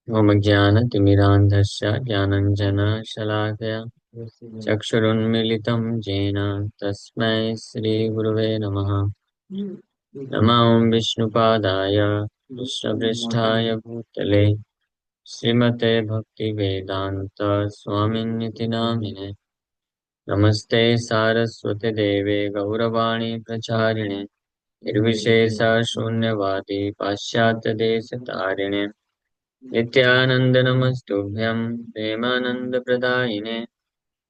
ममज्ञानतिमिरान्धस्य ज्ञानञ्जनशलाकया चक्षुरुन्मीलितं येन तस्मै श्रीगुरुवे नमः। नमो विष्णुपादाय कृष्णपृष्ठाय भूतले श्रीमते भक्तिवेदान्त स्वामिन्निति नामिने। नमस्ते सारस्वते देवे गौरवाणी प्रचारिणे निर्विशेषशून्यवादी पाश्चात्यदेशतारिणे नित्यानंद नमस्तुभ्यं प्रेमानंदप्रदायिने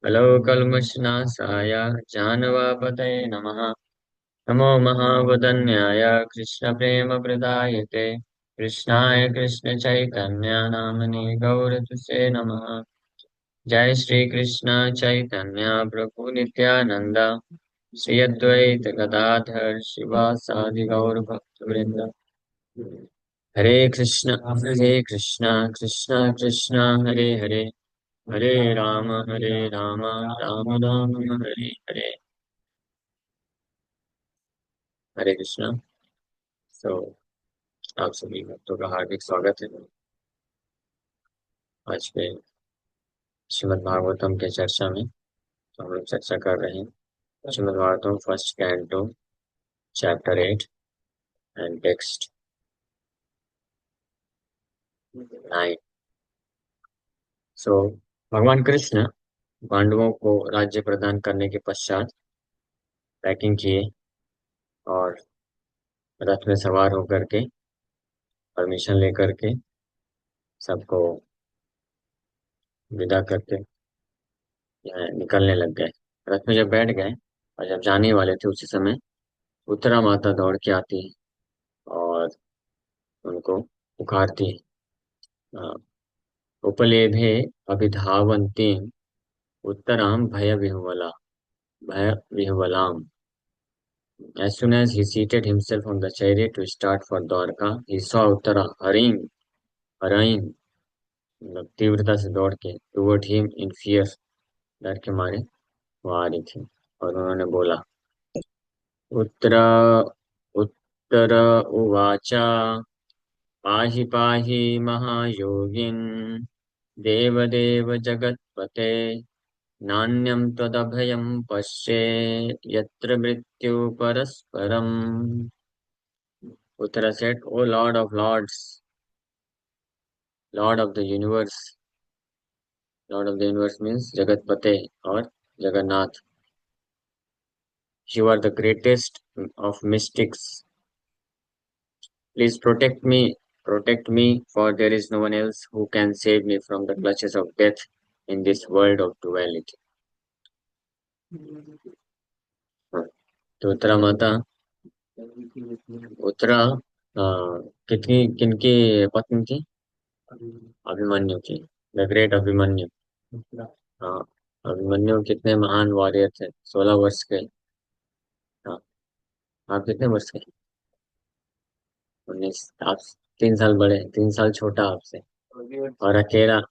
कलौकल्मषनाशाय जानवापतये नमः। नमो महावदन्याय कृष्णप्रेमप्रदायते कृष्णाय कृष्णचैतन्य नामने गौरतुसे नमः। जय श्री कृष्ण चैतन्य प्रभु नित्यानंद श्री अद्वैत गदाधर शिवासादि गौर भक्तवृंद। हरे कृष्णा कृष्णा कृष्णा हरे हरे हरे राम राम राम हरे हरे। हरे कृष्णा। सो आप सभी भक्तों का हार्दिक स्वागत है आज के श्रीमद् भागवतम के चर्चा में। तो हम लोग चर्चा कर रहे हैं Shrimad Bhagavatam first canto chapter 8 and text 9। सो भगवान कृष्ण पांडवों को राज्य प्रदान करने के पश्चात पैकिंग किए और रथ में सवार होकर के परमिशन लेकर के सबको विदा करके निकलने लग गए। रथ में जब बैठ गए और जब जाने वाले थे उसी समय उत्तरा माता दौड़ के आती है और उनको पुकारती है। अ, उपलेभे अभिधावन्तीं उत्तरां भय विह्वलाम्। As soon as he seated himself on the chariot to start for Dwarka, he saw Uttara hurrying मतलब तीव्रता से दौड़ के toward him in fear, डर के मारे वो आ रही थी। और उन्होंने बोला, उत्तर उत्तर उवाच पाहि पाहि महायोगिन् देवदेव जगत्पते नान्यं त्वदभयं पश्ये यत्र मृत्यु परस्परम्। Uttara said, O Lord of Lords, Lord of the universe, Lord of the universe means Jagatpate or Jagannath. You are the greatest of mystics. Please protect me, for there is no one else who can save me from the clutches of death in this world of duality. हाँ, तो उत्तरा माता उत्तरा कितनी किनकी पत्नी थी? अभिमन्यु की। The great Abhimanyu. हाँ, अभिमन्यु कितने महान वॉरियर थे, 16 वर्ष के। हाँ, आप कितने वर्ष के? 19। आप 3 साल बड़े, 3 साल छोटा आपसे। और अकेला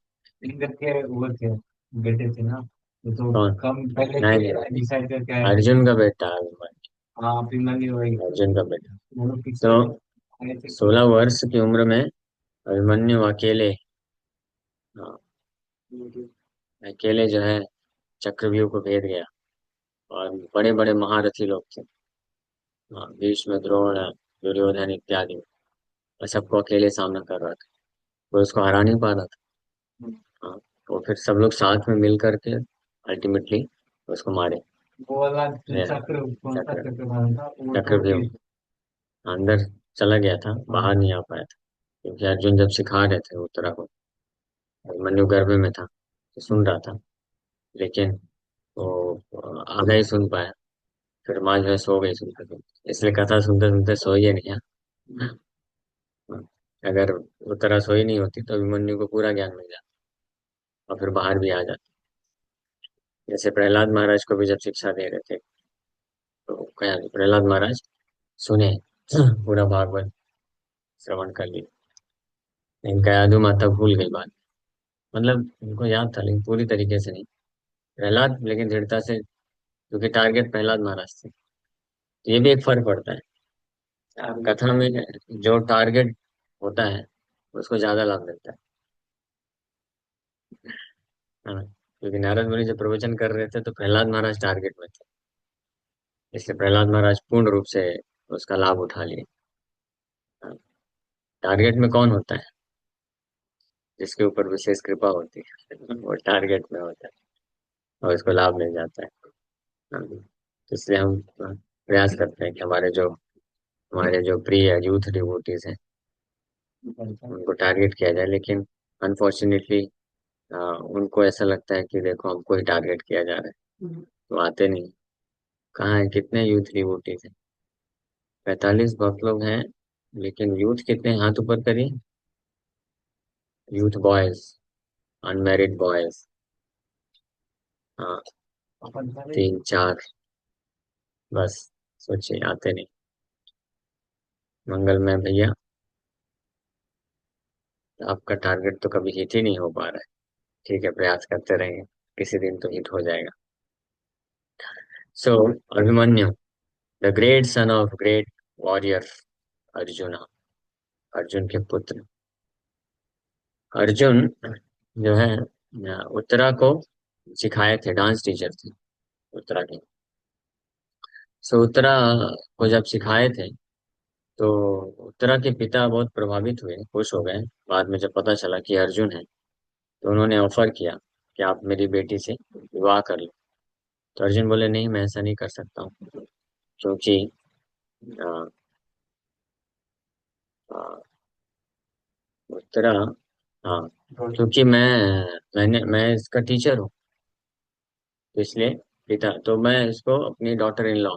इनके वो थे, बेटे थे ना, वो तो कौन? कम पहले नहीं डिसाइड करके आए थे। अर्जुन का बेटा अभिमन्यु। हाँ, अभिमन्यु वही अर्जुन का बेटा। दोनों पीछे तो आए थे। 16 वर्ष की उम्र में अभिमन्यु अकेले, हाँ, अकेले जो है चक्रव्यूह को भेद गया। और बड़े बड़े महारथी लोग थे, हाँ, भीष्म द्रोण दुर्योधन इत्यादि, और सबको अकेले सामना कर रहा था। कोई उसको हरा नहीं पा रहा था। हाँ, तो फिर सब लोग साथ में मिल करके अल्टीमेटली उसको मारे। वो वाला चक्र कौन सा चक्र था? चक्रव्यूह अंदर चला गया था, बाहर नहीं आ पाया था, क्योंकि अर्जुन जब सिखा रहे थे उत्तरा को, अभिमन्यु गर्भ में था तो सुन रहा था, लेकिन वो आधा ही सुन पाया। फिर माँ जो है सो गई सुनते सुनते, इसलिए कथा सुनते सुनते सोइए नहीं। हाँ, अगर उत्तरा सोई नहीं होती तो अभिमन्यु को पूरा ज्ञान मिल जाता और फिर बाहर भी आ जाता। जैसे प्रहलाद महाराज को भी जब शिक्षा दे रहे थे तो क्या प्रहलाद महाराज सुने पूरा भागवत श्रवण कर लिया, इनका यादू माता भूल गई बात। मतलब उनको याद था लेकिन पूरी तरीके से नहीं। प्रहलाद लेकिन दृढ़ता से, क्योंकि टारगेट प्रहलाद महाराज थे। तो ये भी एक फर्क पड़ता है कथा में, जो टारगेट होता है उसको ज्यादा लाभ मिलता है। हाँ, क्योंकि नारद मुनि जब प्रवचन कर रहे थे तो प्रहलाद महाराज टारगेट में थे। इसलिए प्रहलाद महाराज पूर्ण रूप से उसका लाभ उठा लिए। हाँ, टारगेट में कौन होता है? जिसके ऊपर विशेष कृपा होती है वो टारगेट में होता है और उसको लाभ मिल जाता है। हाँ, तो इसलिए हम प्रयास करते हैं कि हमारे जो प्रिय यूथ डिवोटीज हैं उनको टारगेट किया जाए, लेकिन अनफॉर्चुनेटली उनको ऐसा लगता है कि देखो हमको ही टारगेट किया जा रहा है, तो आते नहीं। कहाँ है, कितने यूथ डिवोटीज हैं? 45 बहुत लोग हैं, लेकिन यूथ कितने, हाथ ऊपर करिए। यूथ बॉयज, अनमैरिड बॉयज, हाँ, तीन चार, बस। सोचिए, आते नहीं। मंगल में भैया, आपका टारगेट तो कभी हिट ही नहीं हो पा रहा है। ठीक है, प्रयास करते रहेंगे, किसी दिन तो हिट हो जाएगा। So Abhimanyu, the great son of great warrior Arjuna, Arjun के पुत्र अर्जुन जो है उत्तरा को सिखाए थे, डांस टीचर थे उत्तरा के। सो उत्तरा को जब सिखाए थे तो उत्तरा के पिता बहुत प्रभावित हुए, खुश हो गए। बाद में जब पता चला कि अर्जुन है तो उन्होंने ऑफर किया कि आप मेरी बेटी से विवाह कर लो। तो अर्जुन बोले नहीं, मैं ऐसा नहीं कर सकता हूँ, क्योंकि अ, अ, उत्तरा, हाँ, क्योंकि मैं इसका टीचर हूँ, तो इसलिए पिता, तो मैं इसको अपनी डॉटर इन लॉ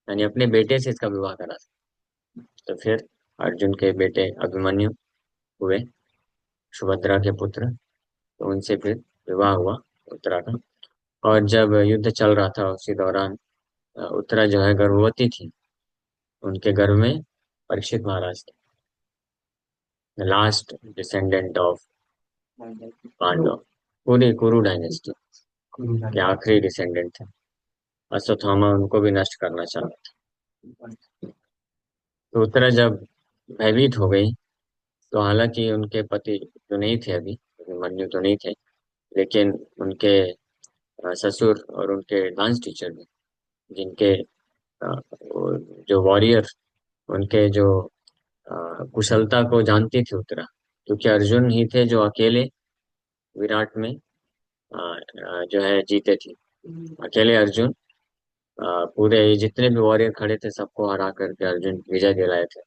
यानी अपने बेटे से इसका विवाह करा सकता। तो फिर अर्जुन के बेटे अभिमन्यु हुए, सुभद्रा के पुत्र, तो उनसे फिर विवाह हुआ उत्तरा का। और जब युद्ध चल रहा था उसी दौरान उत्तरा जो है गर्भवती थी। उनके गर्भ में परीक्षित महाराज थे, लास्ट डिसेंडेंट ऑफ पांडव, पूरी कुरु डायनेस्टी के आखिरी डिसेंडेंट थे। अश्वत्थामा उनको भी नष्ट करना चाहा। तो उत्तरा जब भयभीत हो गई, तो हालांकि उनके पति जो नहीं थे अभी, अभिमन्यु तो नहीं थे, लेकिन उनके ससुर और उनके डांस टीचर भी, जिनके वो जो वॉरियर, उनके जो कुशलता को जानती थी उत्तरा, क्योंकि अर्जुन ही थे जो अकेले विराट में जो है जीते थे। अकेले अर्जुन पूरे जितने भी वॉरियर खड़े थे सबको हरा करके अर्जुन विजय दिलाए थे।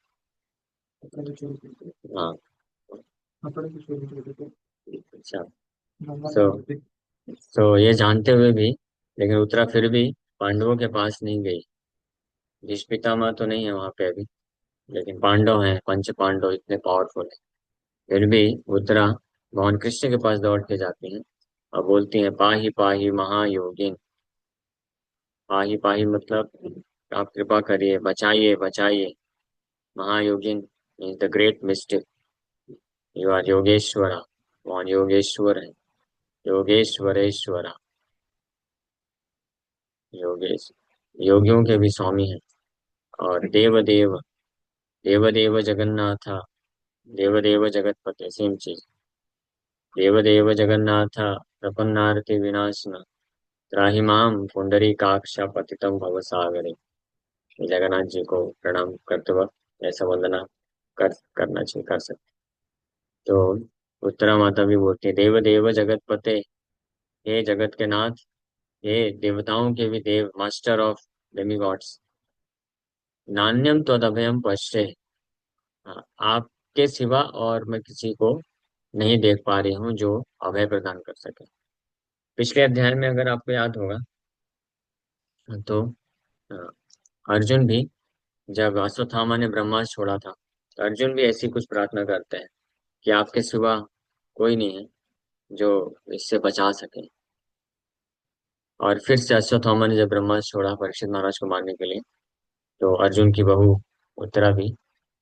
हाँ, अच्छा। सो सो ये जानते हुए भी, लेकिन उत्तरा फिर भी पांडवों के पास नहीं गई। भीष्म पितामह तो नहीं है वहां पे अभी, लेकिन पांडव हैं, पंच पांडव इतने पावरफुल हैं। फिर भी उत्तरा भगवान कृष्ण के पास दौड़ के जाती हैं और बोलती हैं, पाही पाही महायोगिन। पाही पाही मतलब आप कृपा करिए, बचाइए बचाइए। महायोगिन means the great mystic, you are Yogeshwara, भगवान योगेश्वर है, योगेश्वरेश्वरा, योगेश, योगियों के भी स्वामी हैं। और देवदेव, देवदेव जगन्नाथ, देवदेव जगतपते, सेम चीज। देवदेव जगन्नाथ प्रपन्नारति विनाशन, त्राहि माम पुंडरीकाक्ष पतितं भवसागरे। जगन्नाथ जी को प्रणाम करते वक्त ऐसा वंदना करना चाहिए, कर सकते। तो उत्तरा माता भी बोलती है, देव देव जगत पते, हे जगत के नाथ, हे देवताओं के भी देव, मास्टर ऑफ डेमीगॉड्स, नान्यम त्वदभयम पश्ये। हाँ, आपके सिवा और मैं किसी को नहीं देख पा रही हूँ जो अभय प्रदान कर सके। पिछले अध्याय में अगर आपको याद होगा तो अ, अर्जुन भी, जब अश्वत्थामा ने ब्रह्मास्त्र छोड़ा था, तो अर्जुन भी ऐसी कुछ प्रार्थना करते हैं कि आपके सिवा कोई नहीं है जो इससे बचा सके। और फिर से अश्वत्थामा ने जब ब्रह्मास्त्र छोड़ा परीक्षित महाराज को मारने के लिए, तो अर्जुन की बहू उत्तरा भी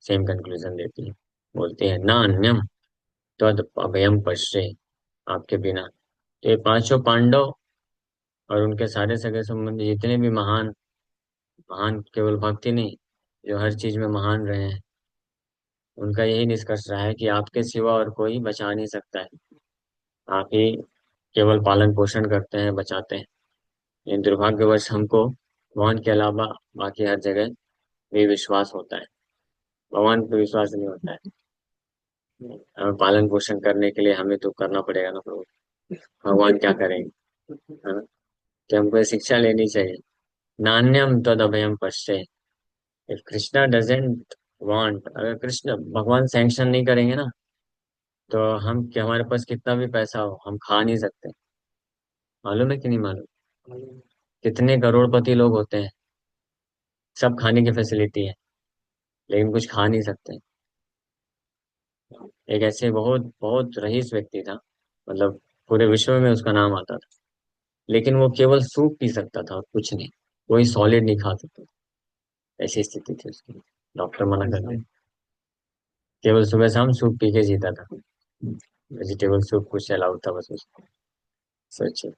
सेम कंक्लूजन देती है, बोलती है, ना अन्यम तद अभयम पश्ये, आपके बिना। तो ये पांचों पांडव और उनके सारे सगे संबंधी जितने भी महान, महान केवल भक्ति नहीं, जो हर चीज में महान रहे हैं, उनका यही निष्कर्ष रहा है कि आपके सिवा और कोई बचा नहीं सकता है। आप ही केवल पालन पोषण करते हैं, बचाते हैं। लेकिन दुर्भाग्यवश हमको भगवान के अलावा बाकी हर जगह भी विश्वास होता है, भगवान पे विश्वास नहीं होता है। हमें पालन पोषण करने के लिए हमें तो करना पड़ेगा ना प्रभु, भगवान क्या करेंगे, है ना। कि हमको ये शिक्षा लेनी चाहिए। नान्यम तद अभयम पश्ये। इफ कृष्णा डजेंट वांट, अगर कृष्ण भगवान सैंक्शन नहीं करेंगे ना, तो हम कि हमारे पास कितना भी पैसा हो हम खा नहीं सकते। मालूम है कि नहीं मालूम? कितने करोड़पति लोग होते हैं, सब खाने की फैसिलिटी है, लेकिन कुछ खा नहीं सकते। एक ऐसे बहुत बहुत रईस व्यक्ति था, मतलब पूरे विश्व में उसका नाम आता था, लेकिन वो केवल सूप पी सकता था और कुछ नहीं, कोई सॉलिड नहीं खा सकता था। ऐसी स्थिति थी उसकी, डॉक्टर मना कर दिया। केवल सुबह शाम सूप पी के जीता था, वेजिटेबल सूप कुछ अलाउड था बस उसको। सोचिए,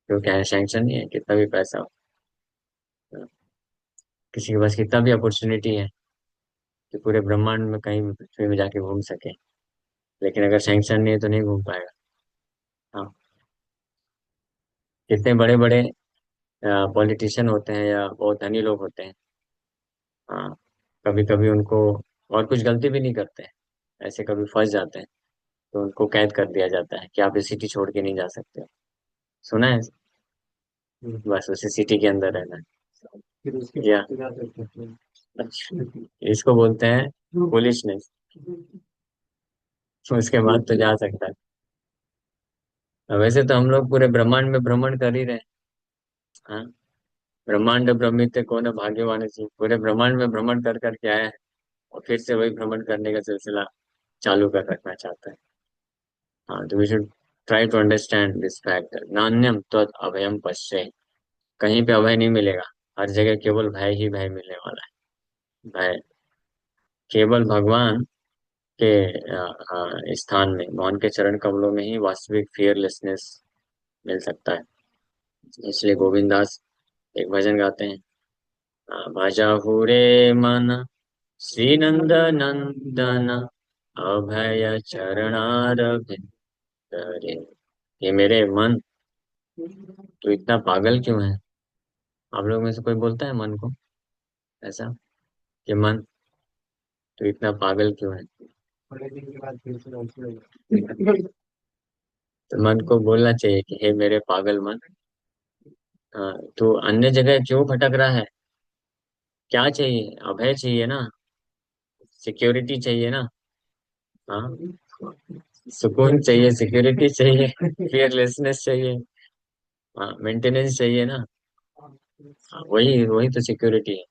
क्योंकि सैंक्शन नहीं है, कितना भी पैसा हो, किसी के पास कितना भी अपॉर्चुनिटी है कि पूरे ब्रह्मांड में कहीं भी पृथ्वी में जाके घूम सके, लेकिन अगर सैंक्शन नहीं है तो नहीं घूम पाएगा। हाँ, कितने बड़े बड़े पॉलिटिशियन होते हैं या बहुत धनी लोग होते हैं, हाँ, कभी कभी उनको और कुछ गलती भी नहीं करते हैं, ऐसे कभी फंस जाते हैं तो उनको कैद कर दिया जाता है कि आप इस सिटी छोड़ के नहीं जा सकते। सुना है? बस उसी सिटी के अंदर रहना है। फिर उसके या बाद तो जा सकते हैं। अच्छा, इसको बोलते हैं फूलिशनेस। उसके बाद तो जा सकता है। वैसे तो हम लोग पूरे ब्रह्मांड में भ्रमण कर ही रहे हैं। हाँ, ब्रह्मांड भ्रमित को न भाग्यवान जी, पूरे ब्रह्मांड में भ्रमण कर करके आया है और फिर से वही भ्रमण करने का सिलसिला चालू कर रखना चाहता है। हाँ, तो we should try to understand this fact, नान्यम त्वत् अभयम पश्ये। कहीं पे अभय नहीं मिलेगा, हर जगह केवल भय ही भय मिलने वाला है। भय केवल भगवान के स्थान में, भगवान के चरण कमलों में ही वास्तविक फियरलेसनेस मिल सकता है। इसलिए गोविंद दास एक भजन गाते हैं, भजहु रे मन श्री नंद नंदन, अभय चरणार विंद रे। ये मेरे मन, तू इतना पागल क्यों है? आप लोग में से कोई बोलता है मन को ऐसा कि मन तू इतना पागल क्यों है? थोड़े दिन के बाद फिर से वैसे हो जाएगा। तो मन को बोलना चाहिए कि हे मेरे पागल मन, तू अन्य जगह क्यों भटक रहा है? क्या चाहिए? अभय चाहिए ना, सिक्योरिटी चाहिए ना। हाँ, सुकून चाहिए, सिक्योरिटी चाहिए, फियरलेसनेस चाहिए, हाँ, मेंटेनेंस चाहिए ना। हाँ, वही वही तो सिक्योरिटी है,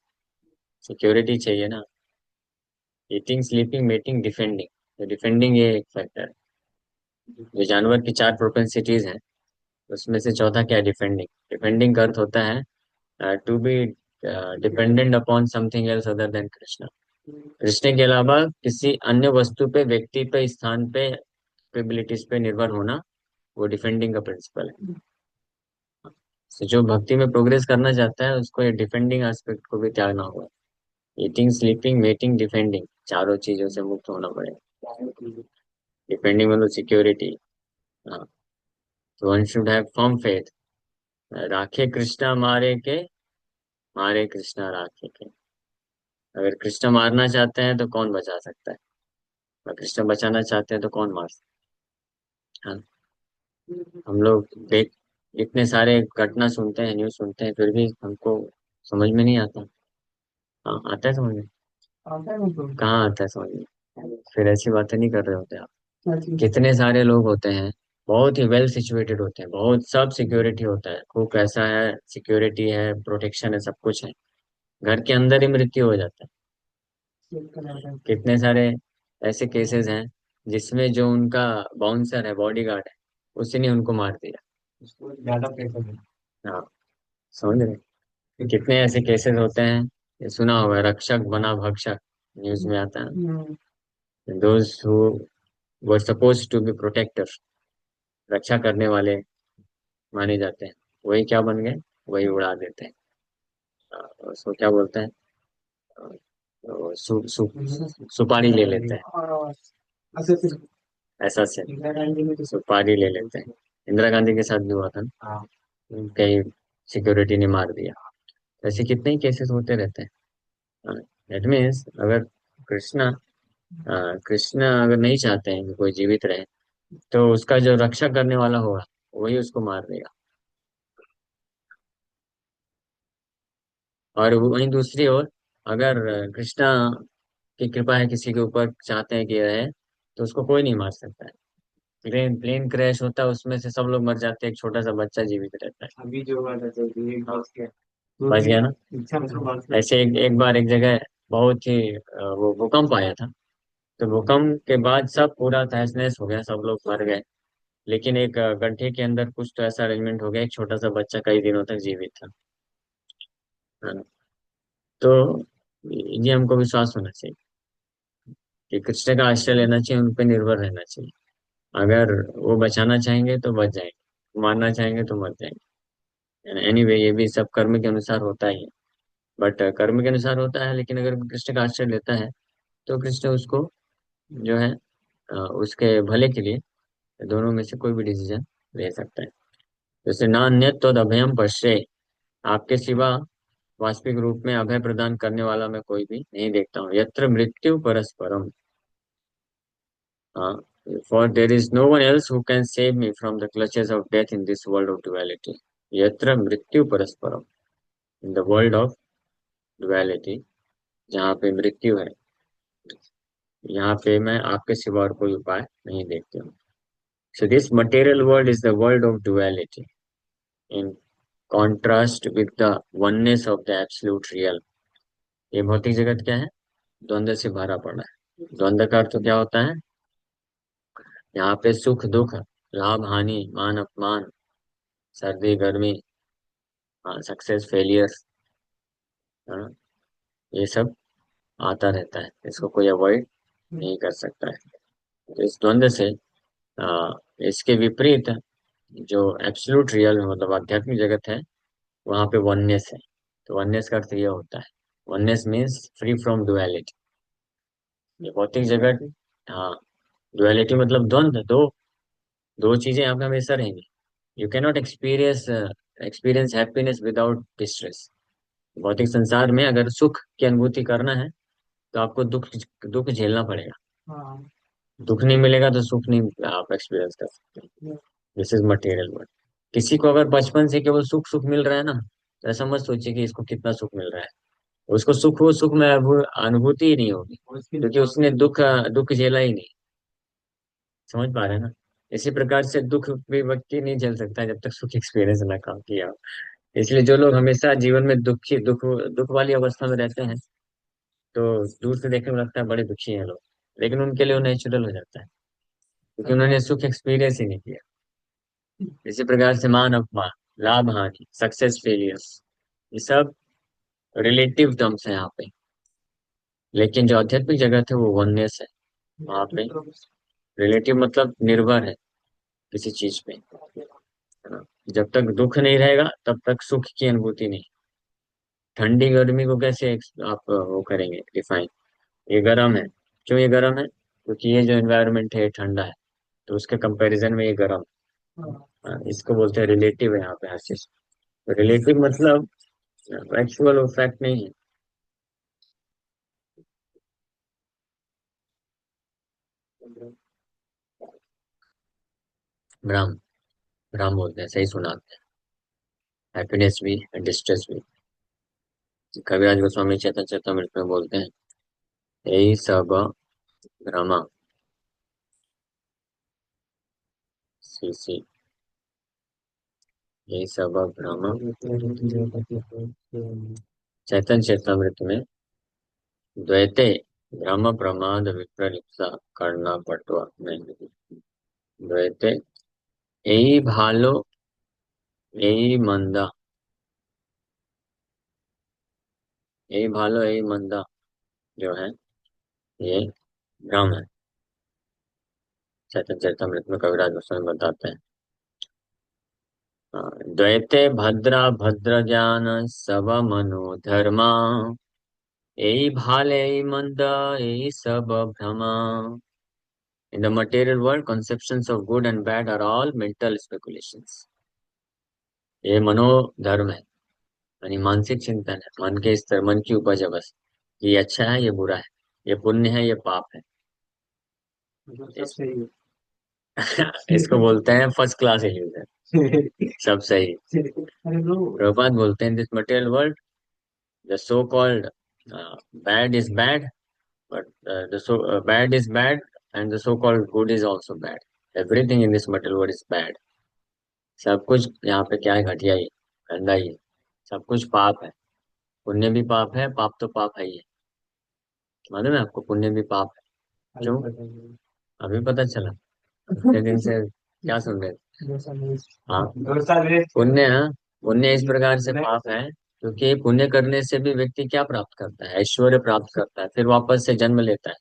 सिक्योरिटी चाहिए ना। ईटिंग स्लीपिंग मेटिंग डिफेंडिंग, तो डिफेंडिंग ये एक फैक्टर है। जो जानवर की चार प्रोपेंसिटीज हैं, उसमें से चौथा क्या है? डिफेंडिंग। डिफेंडिंग का अर्थ होता है to be dependent upon something else other than Krishna. Krishna के अलावा किसी अन्य वस्तु पे, व्यक्ति पे, स्थान पे, कैपेबिलिटीज पे निर्भर होना, वो डिफेंडिंग का प्रिंसिपल है। तो जो भक्ति में प्रोग्रेस करना चाहता है उसको ये डिफेंडिंग एस्पेक्ट को भी त्यागना होगा। ईटिंग स्लीपिंग मेटिंग डिफेंडिंग, चारों चीजों से मुक्त होना पड़ेगा। डिफेंडिंग मतलब सिक्योरिटी। हाँ, तो one should have firm faith, राखे कृष्णा मारे के, मारे कृष्णा राखे के। अगर कृष्ण मारना चाहते हैं तो कौन बचा सकता है, और कृष्ण बचाना चाहते हैं तो कौन मार सकता है? हाँ, हम लोग देख इतने सारे घटना सुनते हैं, न्यूज सुनते हैं, फिर भी हमको समझ में नहीं आता। हाँ, आता है समझ में? आता है हमको, कहाँ आता है समझ में? फिर ऐसी बातें नहीं कर रहे होते आप। कितने सारे लोग होते हैं, बहुत ही वेल सिचुएटेड होते हैं, बहुत सब सिक्योरिटी होता है, खूब पैसा है, सिक्योरिटी है, प्रोटेक्शन है, सब कुछ है, घर के अंदर ही मृत्यु हो जाता है। कितने सारे ऐसे केसेस हैं जिसमें जो उनका बाउंसर है, बॉडीगार्ड है, उसी ने उनको मार दिया। उसको ज्यादा प्रेशर है। हाँ, समझ रहे? कितने ऐसे केसेस होते हैं, ये सुना होगा, रक्षक बना भक्षक, न्यूज में आता है। Those who were suppose to be protector, रक्षा करने वाले माने जाते हैं, वही क्या बन गए, वही उड़ा देते हैं। उसको क्या बोलते हैं? सुपारी ले लेते हैं, ऐसा से सुपारी ले लेते हैं। इंदिरा गांधी के साथ भी हुआ था ना। कई सिक्योरिटी ने मार दिया। ऐसे कितने ही केसेस होते रहते हैं। दैट मीन्स अगर कृष्णा कृष्ण अगर नहीं चाहते हैं कि कोई जीवित रहे, तो उसका जो रक्षा करने वाला होगा वही उसको मार देगा। और वहीं दूसरी ओर, अगर कृष्णा की कृपा है किसी के ऊपर, चाहते हैं कि रहे, तो उसको कोई नहीं मार सकता है। प्लेन प्लेन क्रैश होता है, उसमें से सब लोग मर जाते हैं, एक छोटा सा बच्चा जीवित रहता है। अभी जो हुआ था तो ये बच गया ना। ऐसे एक बार एक जगह बहुत ही वो भूकंप आया था। तो भूकंप के बाद सब पूरा तहस नहस हो गया, सब लोग मर गए। लेकिन एक गड्ढे के अंदर कुछ तो ऐसा अरेंजमेंट हो गया, एक छोटा सा बच्चा कई दिनों तक जीवित था। है ना? तो ये हमको विश्वास होना चाहिए कि कृष्ण का आश्रय लेना चाहिए, उन पर निर्भर रहना चाहिए। अगर वो बचाना चाहेंगे तो बच जाएंगे, मारना चाहेंगे तो मर जाएंगे। एनीवे ये भी सब कर्म के अनुसार होता ही है। बट कर्म के अनुसार होता है, लेकिन अगर कृष्ण का आश्रय लेता है तो कृष्ण उसको जो है उसके भले के लिए दोनों में से कोई भी डिसीजन ले सकता है। जैसे ना अन्यत तो अभयम पश्ये, आपके सिवा वास्तविक रूप में अभय प्रदान करने वाला मैं कोई भी नहीं देखता हूँ। यत्र मृत्यु परस्परम, हाँ, for there is no one else who can save me from the clutches of death in this world of duality. यत्र मृत्यु परस्परम, in the world of duality, जहाँ पे मृत्यु है, यहाँ पे मैं आपके सिवा और कोई उपाय नहीं देखती हूँ। So this material world is the world of duality in contrast with the oneness of the absolute real. ये भौतिक जगत क्या है? द्वंद्व से भरा पड़ा है। द्वंद्व का अर्थ तो क्या होता है? यहाँ पे सुख दुख, लाभ हानि, मान अपमान, सर्दी गर्मी, सक्सेस फेलियर, ये सब आता रहता है, इसको कोई अवॉइड नहीं कर सकता है। तो इस द्वंद्व से आ, इसके विपरीत जो एब्सोल्यूट रियल मतलब आध्यात्मिक जगत है, वहाँ पे वननेस है। तो वननेस का अर्थ ये होता है, oneness means free from duality. ये भौतिक जगत, हाँ, डुअलिटी मतलब द्वंद्व, दो दो चीजें यहाँ पे हमेशा रहेंगी। You cannot experience experience happiness without distress. भौतिक संसार में अगर सुख की अनुभूति करना है, तो आपको दुख दुख झेलना पड़ेगा। दुख नहीं मिलेगा तो सुख नहीं आप एक्सपीरियंस कर सकते। This is material world. किसी को अगर बचपन से केवल सुख सुख मिल रहा है ना, तो ऐसा मत सोचिए कि इसको कितना सुख मिल रहा है। उसको सुख वो सुख में अनुभूति ही नहीं होगी, क्योंकि उसने दुख दुख झेला ही नहीं। समझ पा रहे हैं ना? इसी प्रकार से दुख भी व्यक्ति नहीं झेल सकता जब तक सुख एक्सपीरियंस ना काम किया हो। इसलिए जो लोग हमेशा जीवन में दुखी दुख दुख वाली अवस्था में रहते हैं, तो दूर से देखने में लगता है बड़े दुखी हैं लोग, लेकिन उनके लिए वो नेचुरल हो जाता है, क्योंकि उन्होंने सुख एक्सपीरियंस ही नहीं किया। इसी प्रकार से मान अपमान, लाभ हानि, सक्सेस फेलियर्स, ये सब रिलेटिव टर्म्स हैं यहाँ पे। लेकिन जो आध्यात्मिक जगत है वो वननेस है। वहाँ पे रिलेटिव मतलब निर्भर है किसी चीज पे, है ना? जब तक दुख नहीं रहेगा तब तक सुख की अनुभूति नहीं। ठंडी गर्मी को कैसे आप वो करेंगे डिफाइन? ये गर्म है। क्यों ये गर्म है? क्योंकि ये जो एनवायरनमेंट है ये ठंडा है, तो उसके कंपैरिजन में ये गर्म। इसको बोलते हैं रिलेटिव है यहाँ पे हर चीज। रिलेटिव मतलब एक्चुअल फैक्ट नहीं है। भ्रम, भ्रम बोलते हैं, सही सुना आपने। हैप्पीनेस भी, डिस्ट्रेस भी। कविराज गोस्वामी चैतन्य चरितमृत में बोलते हैं, यही सब भ्रम, सी सी, यही सब भ्रम। चैतन्य चरितमृत में, द्वैते भ्रम प्रमाद विप्रलिप्सा करना पटवा में, द्वैते यही भालो यही मंदा, यही भालो यही मंदा जो है, ये भ्रम है। चैतन्य चरितमृत में कविराज गोस्वामी बताते हैं, द्वैते भद्रा भद्र ज्ञान सब मनोधर्मा, यही भाल यही मंद यही सब भ्रमा। In the material world conceptions of good and bad are all mental speculations. ये मनोधर्म है, यानी मानसिक चिंतन है, मन के स्तर, मन की उपज है बस। ये अच्छा है, ये बुरा है, ये पुण्य है, ये पाप है। मतलब सब सही इसको बोलते हैं फर्स्ट क्लास इल्यूजन। है। सब सही। अरे नो। प्रभुपाद बोलते हैं, this material world, the so called bad is bad, but the so bad is bad, and the so called good is also bad. Everything in this material world is bad. सब कुछ यहाँ पे क्या है, घटिया ही, गंदा ही है। सब कुछ पाप है। पुण्य भी पाप है, पाप तो पाप है ही है। मालूम है आपको, पुण्य भी पाप है। अभी क्यों? पता नहीं। अभी पता चला? इतने दिन से क्या सुन रहे थे? हाँ, पुण्य, हाँ। पुण्य इस प्रकार से पाप है क्योंकि पुण्य करने से भी व्यक्ति क्या प्राप्त करता है? ऐश्वर्य प्राप्त करता है, फिर वापस से जन्म लेता है।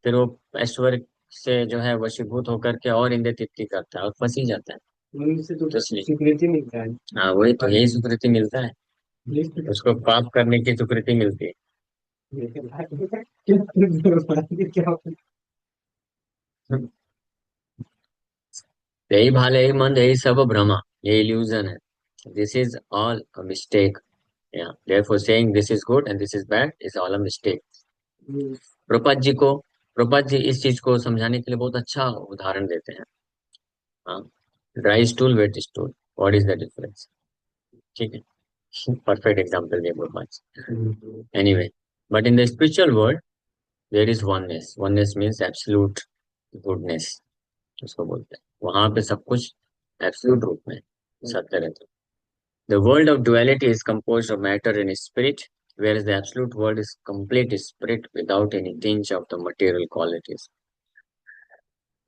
फिर वो ऐश्वर्य से जो है वशीभूत होकर के और इंद्रिय तृप्ति करता है और फंस ही जाता है। उससे तो इसलिए स्वीकृति मिलता है। हाँ, वही तो, यही स्वीकृति मिलता है। उसको पाप करने की स्वीकृति मिलती क्या? है। यही भाल, यही मन, यही सब भ्रमा, ये इल्यूजन है। This is all a mistake. Yeah. Therefore, saying this is good and this is bad is all a mistake. Prabhupada ji को, प्रभुपाद जी इस चीज को समझाने के लिए बहुत अच्छा उदाहरण देते हैं। हाँ, dry stool, wet stool, what is the difference? ठीक है, परफेक्ट एग्जाम्पल दिया Prabhupada ji. Anyway, but in the spiritual world there is oneness. Oneness means absolute goodness, उसको बोलते हैं। वहां पे सब कुछ एब्सोल्यूट रूप में सत्य रहता है। The world of duality is composed of matter and spirit, whereas the absolute world is complete spirit without any tinge of the material qualities.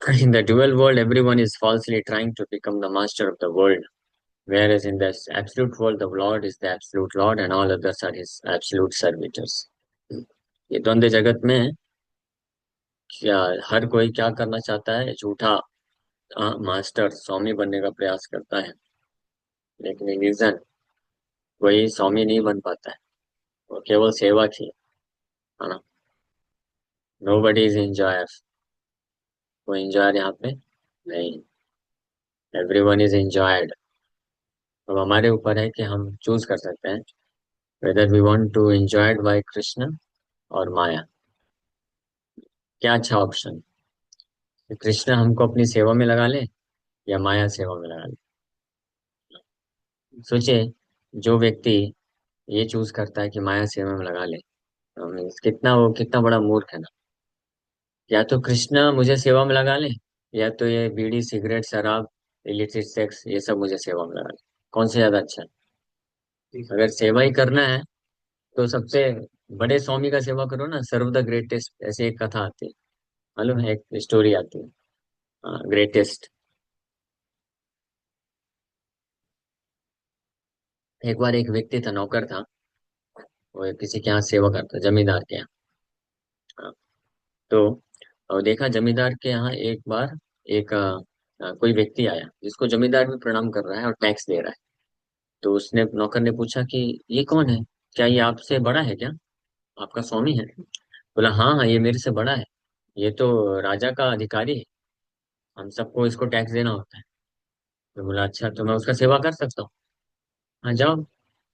In the dual world, everyone is falsely trying to become the master of the world, whereas in the absolute world, the Lord is the absolute Lord and all others are his absolute servitors. ये द्वंद्व जगत में क्या हर कोई क्या करना चाहता है? झूठा मास्टर, स्वामी बनने का प्रयास करता है, लेकिन इल्यूजन, कोई स्वामी नहीं बन पाता है। वो केवल सेवक ही है ना। Nobody is enjoyer, कोई enjoyer यहाँ पे नहीं। Everyone is enjoyed। अब हमारे ऊपर है कि हम चूज कर सकते हैं whether we want to enjoyed by Krishna और माया। क्या अच्छा ऑप्शन, कृष्ण हमको अपनी सेवा में लगा ले या माया सेवा में लगा ले? सोचिए, जो व्यक्ति ये चूज करता है कि माया सेवा में लगा ले, कितना वो कितना बड़ा मूर्ख है ना। या तो कृष्ण मुझे सेवा में लगा ले, या तो ये बीड़ी सिगरेट शराब इलिसिट सेक्स ये सब मुझे सेवा में लगा ले। कौन से ज्यादा अच्छा है? अगर सेवा ही करना है तो सबसे बड़े स्वामी का सेवा करो ना, सर्व द ग्रेटेस्ट, ऐसे एक कथा आती है, मालूम है, एक स्टोरी आती है, ग्रेटेस्ट। एक बार एक व्यक्ति था, नौकर था, वो किसी के यहाँ सेवा करता, जमींदार के यहाँ। हाँ, तो देखा जमींदार के यहाँ एक बार एक कोई व्यक्ति आया जिसको जमींदार भी प्रणाम कर रहा है और टैक्स दे रहा है। तो उसने, नौकर ने पूछा कि ये कौन है, क्या ये आपसे बड़ा है क्या, आपका स्वामी है? बोला हाँ हाँ, ये मेरे से बड़ा है, ये तो राजा का अधिकारी है, हम सबको इसको टैक्स देना होता है। तो बोला अच्छा, तो मैं उसका सेवा कर सकता हूँ? हाँ जाओ,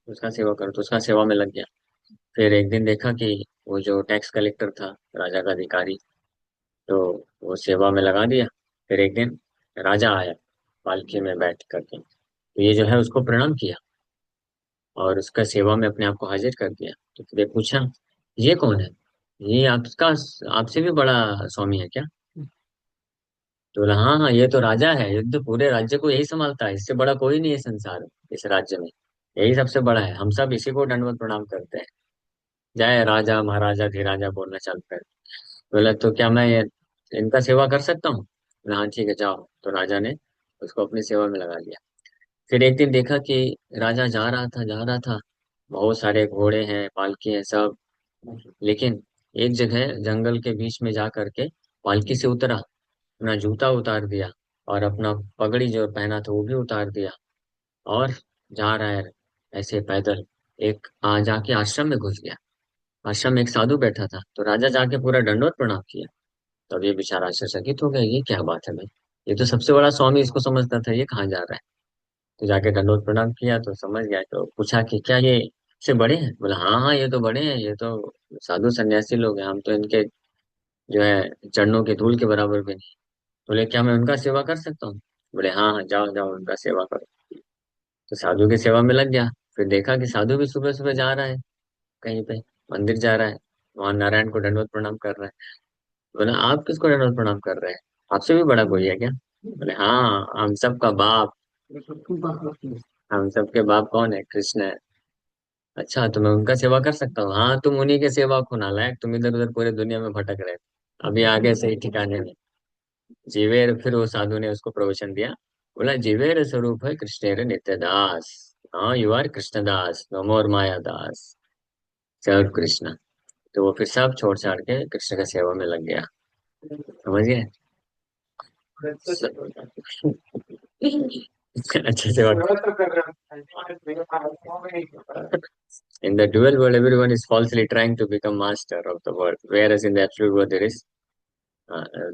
उसका सेवा करो। तो उसका सेवा में लग गया। फिर एक दिन देखा कि वो जो टैक्स कलेक्टर था, राजा का अधिकारी, तो वो सेवा में लगा दिया। फिर एक दिन राजा आया पालकी में बैठ करके, तो ये जो है उसको प्रणाम किया और उसका सेवा में अपने आप को हाजिर कर दिया। तो फिर ये पूछा, ये कौन है, ये आपका, आपसे भी बड़ा स्वामी है क्या? तो बोला हाँ हाँ, ये तो राजा है, ये तो पूरे राज्य को यही संभालता है, इससे बड़ा कोई नहीं है संसार में, इस राज्य में यही सबसे बड़ा है, हम सब इसी को दंडवत प्रणाम करते हैं। जय राजा महाराजा धीराजा बोलना चालू कर। बोला तो क्या मैं इनका सेवा कर सकता हूँ? बोला हाँ ठीक है, जाओ। तो राजा ने उसको अपनी सेवा में लगा लिया। फिर एक दिन देखा कि राजा जा रहा था, बहुत सारे घोड़े हैं, पालकी है सब, लेकिन एक जगह जंगल के बीच में जा करके पालकी से उतरा, अपना जूता उतार दिया और अपना पगड़ी जो पहना था वो भी उतार दिया, और जा रहा है ऐसे पैदल, एक जाके आश्रम में घुस गया। आश्रम में एक साधु बैठा था, तो राजा जाके पूरा दंडवत प्रणाम किया। तब ये बेचारा आश्चर्यचकित हो गया, ये क्या बात है भाई, ये तो सबसे बड़ा स्वामी इसको समझता था, ये कहाँ जा रहा है। तो जाके दंडोत प्रणाम किया तो समझ गया, तो पूछा कि क्या ये से बड़े हैं? बोला हाँ हाँ ये तो बड़े हैं, ये तो साधु सन्यासी लोग हैं, हम तो इनके जो है चरणों के धूल के बराबर भी नहीं। बोले क्या मैं उनका सेवा कर सकता हूँ? बोले हाँ हाँ जाओ जाओ उनका सेवा करो। तो साधु की सेवा में लग गया। फिर देखा कि साधु भी सुबह सुबह जा रहा है कहीं पे, मंदिर जा रहा है, वहां नारायण को दंडवत प्रणाम कर रहा है। बोले आप किसको दंडवत प्रणाम कर रहे हैं, आपसे भी बड़ा कोई है क्या? बोले हाँ हम सबका बाप, हम सबके बाप कौन है? कृष्ण है। अच्छा तो मैं उनका सेवा कर सकता हूँ? हाँ तुम उन्हीं के सेवक हो नालायक, तुम इधर उधर पूरे दुनिया में भटक रहे हो, अभी आगे सही ठिकाने में। जीवेर, फिर वो साधु ने उसको प्रवचन दिया। बोला जीवेर स्वरूप है कृष्णेर नित्य दास, हाँ यू आर कृष्णदास नो मोर माया दास, सर्व कृष्ण। तो वो फिर सब छोड़ छाड़ के कृष्ण का सेवा में लग गया। समझ गए? अच्छे से In the dual world, everyone is falsely trying to become master of the world, whereas in the absolute world, there is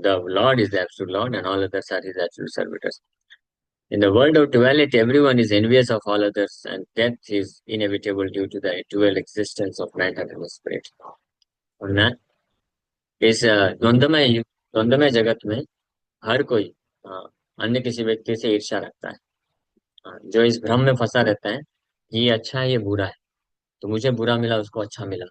the Lord is the absolute Lord, and all others are His absolute servitors. In the world of duality, everyone is envious of all others, and death is inevitable due to the dual existence of matter and spirit. और ना इस द्वंद्वमय जगत में हर कोई अ, अन्य किसी व्यक्ति से ईर्ष्या रखता है। जो इस भ्रम में फंसा रहता है, ये अच्छा है ये बुरा है, तो मुझे बुरा मिला उसको अच्छा मिला।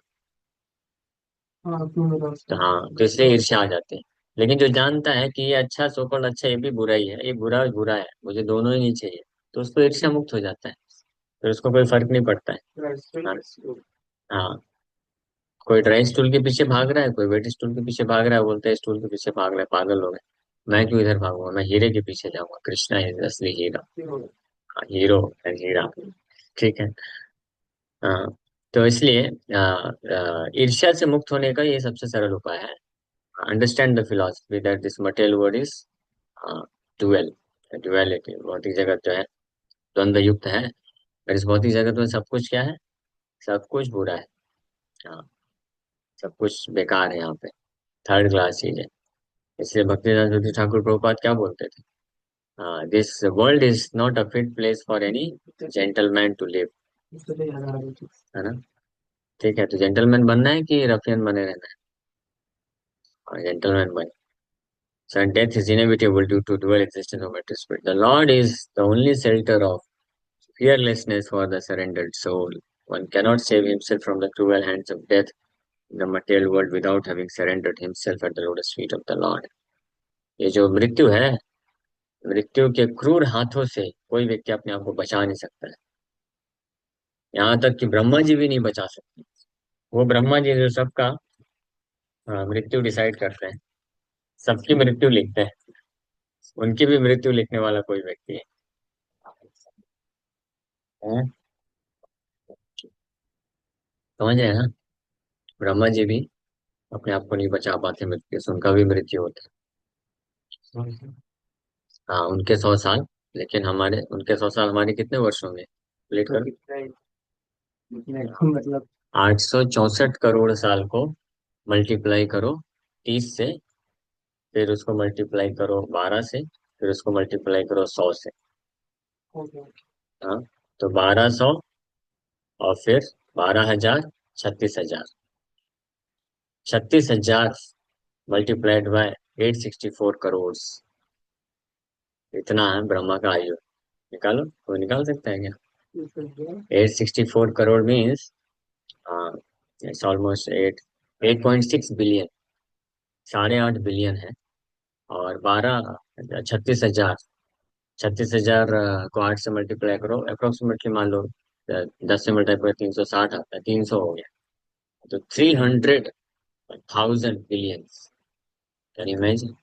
तो हाँ, तो इसलिए ईर्ष्या आ जाती है। लेकिन जो जानता है कि ये अच्छा सोकल अच्छा, ये भी बुरा ही है, ये बुरा बुरा है, मुझे दोनों ही नहीं चाहिए, तो उसको ईर्ष्या मुक्त हो जाता है। फिर उसको कोई फर्क नहीं पड़ता है। हाँ। हाँ, कोई ड्राई स्टूल के पीछे भाग रहा है, कोई वेट स्टूल के पीछे भाग रहा है, बोलते हैं स्टूल के पीछे भाग रहा है, पागल लोग हैं। मैं क्यों इधर भागूंगा, मैं हीरे के पीछे जाऊंगा, कृष्णा इज असली हीरा। हाँ, हीरो है हीरा। ठीक है। हाँ, तो इसलिए ईर्ष्या से मुक्त होने का ये सबसे सरल उपाय है। Understand the philosophy that this material world is dual, duality, भौतिक जगत जो है द्वंद्व युक्त है, और इस भौतिक जगत में सब कुछ क्या है? सब कुछ बुरा है। हाँ, सब कुछ बेकार है यहाँ पे, थर्ड क्लास चीज है। इसलिए भक्तिनाथ ज्योति ठाकुर प्रभुपाद क्या बोलते थे? This world is not a fit place for any gentleman to live, है ना? ठीक है, तो जेंटलमैन बनना है कि रफियन बने रहना है? जेंटलमैन बने। So death is inevitable due to dual existence of matter spirit. The Lord is the only shelter of fearlessness for the surrendered soul. One cannot save himself from the cruel hands of death in the material world without having surrendered himself at the lotus feet of the Lord. ये जो मृत्यु है, मृत्यु के क्रूर हाथों से कोई व्यक्ति अपने आप को बचा नहीं सकता है। यहाँ तक कि ब्रह्मा जी भी नहीं बचा सकते। वो ब्रह्मा जी जो सबका मृत्यु डिसाइड करते हैं, सबकी मृत्यु लिखते हैं, उनकी भी मृत्यु लिखने वाला कोई व्यक्ति है। हैं? समझ रहे हैं ना? ब्रह्मा जी भी अपने आप को नहीं बचा पाते मृत्यु से, उनका भी मृत्यु होता है। हाँ, उनके 100 साल, लेकिन हमारे उनके 100 साल हमारे कितने वर्ष होंगे? लेट कर मतलब 864 करोड़ साल को मल्टीप्लाई करो 30 से, फिर उसको मल्टीप्लाई करो 12 से, फिर उसको मल्टीप्लाई करो 100 से। हाँ, तो 1200, और फिर 12,000, 36,000, 36,000 मल्टीप्लाइड बाय 864 करोड़, इतना है ब्रह्मा का आयु। निकालो, कोई निकाल सकता है क्या? 864 crore means it's almost 8.6 billion, 8.5 billion है। और 36,000, 36,000 को 8 से मल्टीप्लाई करो, अप्रोक्सीमेटली मान लो 10 से मल्टीप्लाई करो 360 आता है, 300 हो गया। तो 300,000 billion, can you imagine?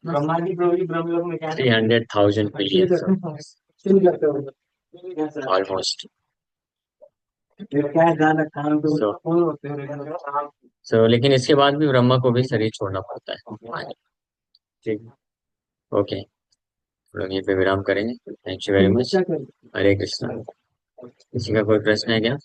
Brahma ji प्रभु ब्रह्मलोक में क्या 300,000 बिलियन ऑलमोस्ट। सो लेकिन इसके बाद भी ब्रह्मा को भी शरीर छोड़ना पड़ता है। ठीक। ओके, लोग यहीं पे विराम करेंगे। Thank you very much. Hare Krishna. किसी का कोई प्रश्न है क्या?